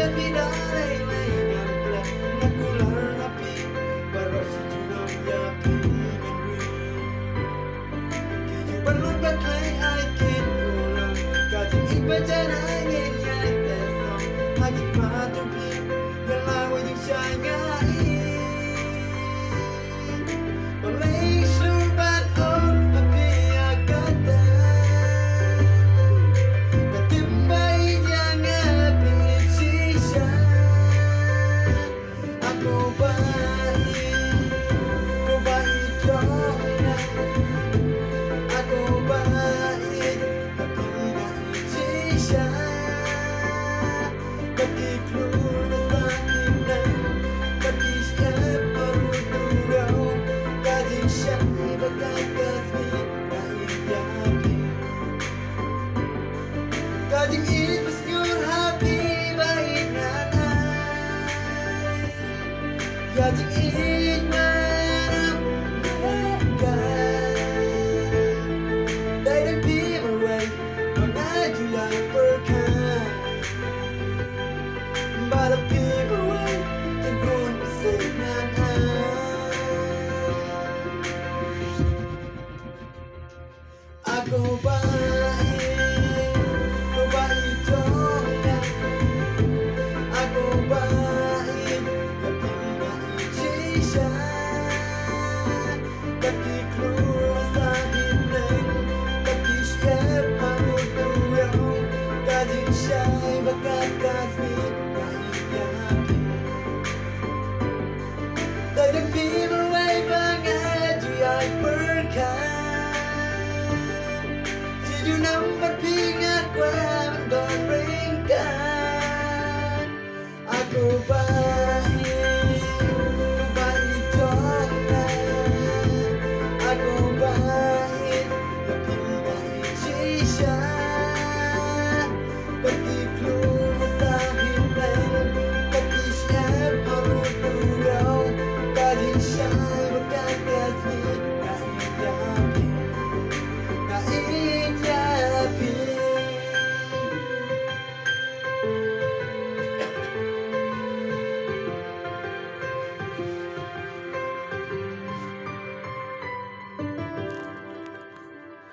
tapi dalai laingan telah nakulan api baru si junam ya pingan wi kehidupan membakai aikin ulang kajing ibajan angin yang tesong hati matupi yang lawa yang syangai oleh subat on api akata natimbai jangan pilih sisa aku baik joya aku baik tapi gak sisa ketik